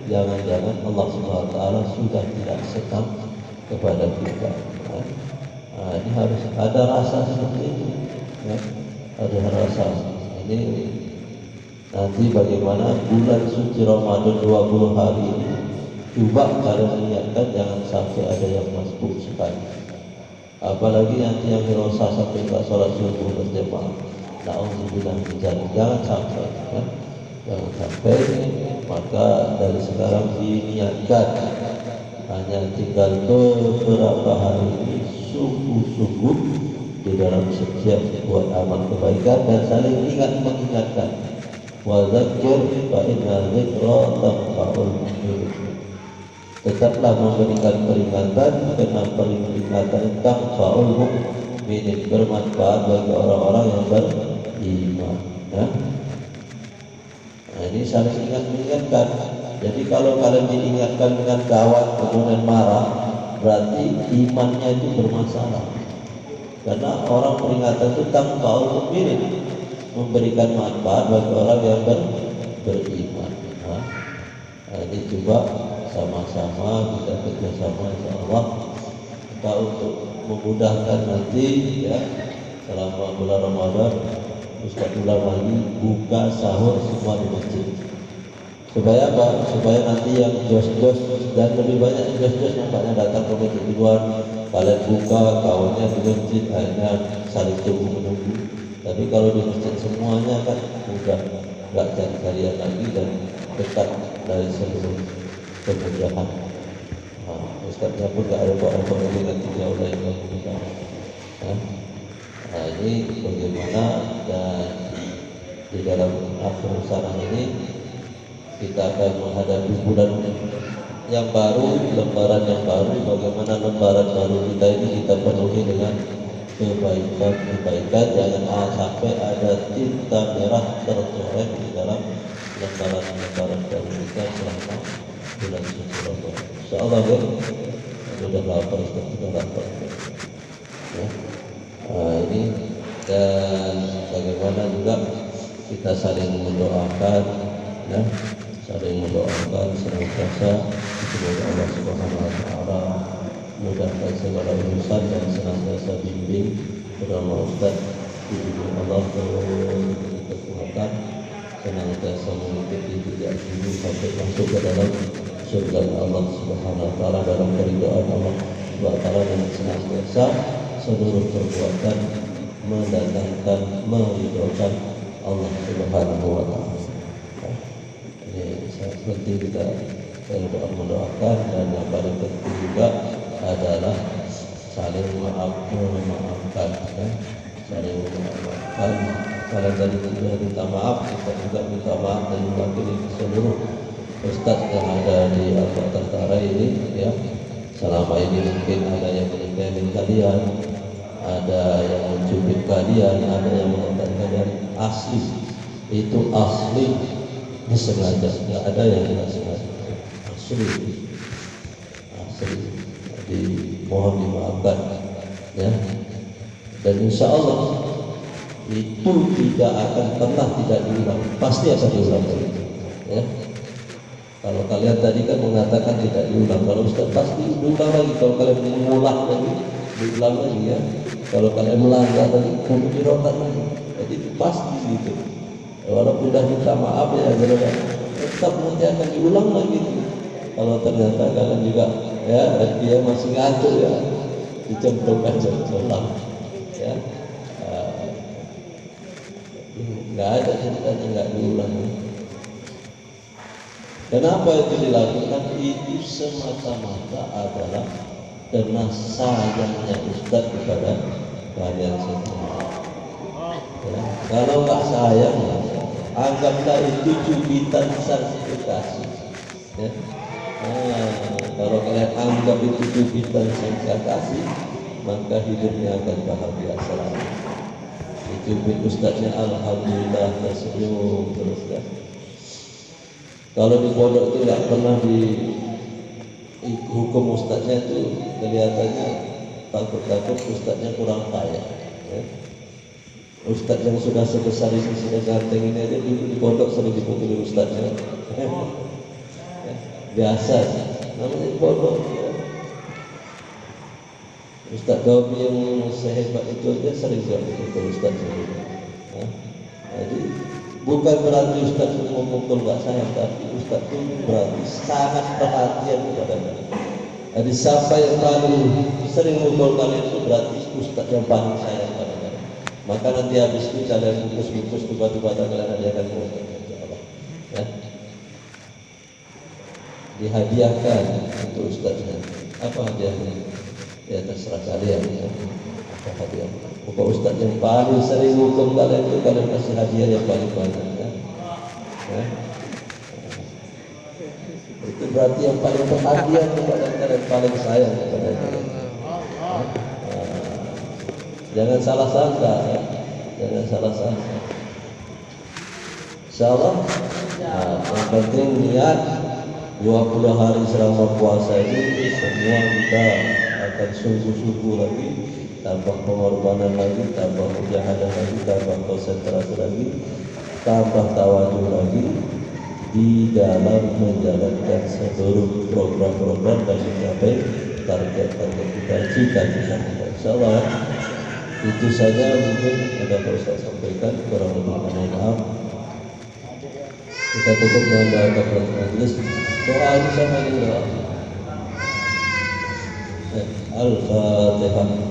jangan-jangan Allah Subhanahu wa taala sudah tidak senang kepada kita. Nah, ini harus ada rasa seperti itu, ya. Ada rasa ini. Nanti bagaimana bulan suci Ramadan 20 hari ini, coba kalian niatkan jangan sampai ada yang masbuk sekali. Apalagi nanti yang dirasa sampai tak sholat subuh berjamaah. Na'udzubillah min dzalik. Jangan sampai, ya. Jangan sampai. Maka dari sekarang diniatkan, hanya tinggal beberapa hari ini sungguh-sungguh di dalam setiap buat amal kebaikan dan saling mengingatkan. Wa dzakir fa inna dzikra tanfa'ul mu'minin. Tetaplah memberikan peringatan, karena peringatan tanfa'ul mu'minin, bermanfaat bagi orang-orang yang beriman, ya. Nah, ini saling mengingatkan. Jadi kalau kalian diingatkan dengan kawan kemudian marah, berarti imannya itu bermasalah. Karena orang peringatan itu tanfa'ul mu'minin, memberikan manfaat bagi orang yang beriman. Nah, ini coba sama-sama kita kerjasama insyaallah kita untuk memudahkan nanti, ya, selama bulan Ramadan Ustaz ulang lagi buka sahur semua di masjid. Supaya apa? Supaya nanti yang jos-jos, dan lebih banyak jos-jos nampaknya datang ke masjid di luar, kalian buka kawannya di masjid hanya saling tunggu menunggu. Tapi kalau di masjid semuanya kan mudah, nggak cari-carian lagi dan dekat dari seluruh kemudahan. Ustaznya pun nggak repot-repot lagi nanti jauh dari kita. Nah ini bagaimana dan di dalam akhir sana ini kita akan menghadapi bulan yang baru, lembaran yang baru. Bagaimana lembaran baru kita ini kita penuhi dengan kebaikan. Jangan sampai ada tinta merah tercoret di dalam lembaran baru kita selama bulan suci Ramadan. Insyaallah ya. Sudah lapar, sudah lapar. Ya. Ini dan bagaimana juga kita saling mendoakan, ya, saling mendoakan senantiasa semoga Allah Subhanahu Wa Taala mudahkan segala urusan dan senantiasa bimbing bersama Ustaz dibimbing Allah diberi kekuatan senantiasa mengikuti jejak ini sampai masuk ke dalam surga Allah Subhanahu Wa Taala dalam keridhaan Allah Subhanahu Wa Taala dan senantiasa seluruh perbuatan mendatangkan meridhokan Allah Subhanahu Wa Taala. Ini sangat penting kita mendoakan dan yang paling penting juga adalah saling memaafkan, ya. Saling memaafkan. Kalau tadi kita minta maaf, kita juga minta maaf dan mewakili seluruh ustaz yang ada di Al-Fatihah ini, ya. Selama ini mungkin ada yang menyembelih kalian, ada yang mencubit kalian, ada yang mengatakan kalian asli. Itu asli disengaja, nggak ada yang tidak sengaja. Asli. Jadi mohon dimaafkan, ya. Dan insya Allah itu tidak akan pernah tidak diulang, pasti akan diulang, ya. Kalau kalian tadi kan mengatakan tidak diulang, kalau Ustaz pasti diulang lagi. Kalau kalian mengulang lagi, diulang lagi, ya. Kalau kalian melanggar lagi, kudu dirotan lagi. Jadi itu pasti gitu. Walaupun sudah minta maaf ya, tetap nanti akan diulang lagi. Kalau ternyata kalian juga, ya, dia masih ngantuk, ya, dicemplung aja, ulang, ya. Nggak ada ceritanya nggak diulang. Kenapa itu dilakukan? Itu semata-mata adalah karena sayangnya Ustaz kepada kalian semua. Ya. Kalau nggak sayang, anggaplah itu cubitan sertifikasi. Ya. Kalau kalian anggap itu cubitan sertifikasi, maka hidupnya akan bahagia selalu. Dicubit Ustaznya, alhamdulillah, tersenyum terus, ya. Kalau di pondok itu nggak pernah di hukum Ustaznya itu kelihatannya takut-takut Ustaznya kurang kaya, ya. Ustaz yang sudah sebesar ini, sudah ganteng ini aja dulu di pondok sering dipukuli Ustaznya. Biasa, namanya di pondok, ya. Ustaz Gawi yang sehebat itu aja sering dipukul Ustaznya. Jadi bukan berarti Ustaz memukul nggak sayang, tapi Ustaz itu berarti sangat perhatian kepada kalian. Jadi siapa yang paling sering memukul kalian itu berarti Ustaz yang paling sayang pada kalian. Maka nanti habis itu kalian bungkus-bungkus tiba-tiba kalian hadiahkan kepada Allah, ya. Dihadiahkan untuk Ustaznya. Apa hadiahnya? Ya terserah kalian, ya. Apa hadiah? Pokok Ustaz yang paling sering hukum kalian itu kalian kasih hadiah yang paling banyak, ya. Ya. Itu berarti yang paling perhatian kepada kalian, paling sayang kepada kalian. Jangan salah sangka, ya. Jangan salah sangka. Insyaallah, yang penting niat 20 hari selama puasa ini semua kita akan sungguh-sungguh lagi, tambah pengorbanan lagi, tambah mujahadah lagi, tambah konsentrasi lagi, tambah tawadhu lagi di dalam menjalankan seluruh program-program dan mencapai target-target kita, cita-cita kita. Insyaallah, itu saja mungkin ada yang saya sampaikan, kurang lebih mohon maaf. Kita tutup dengan doa kafaratul majelis. Doa ini sama ini doa. Al-Fatihah.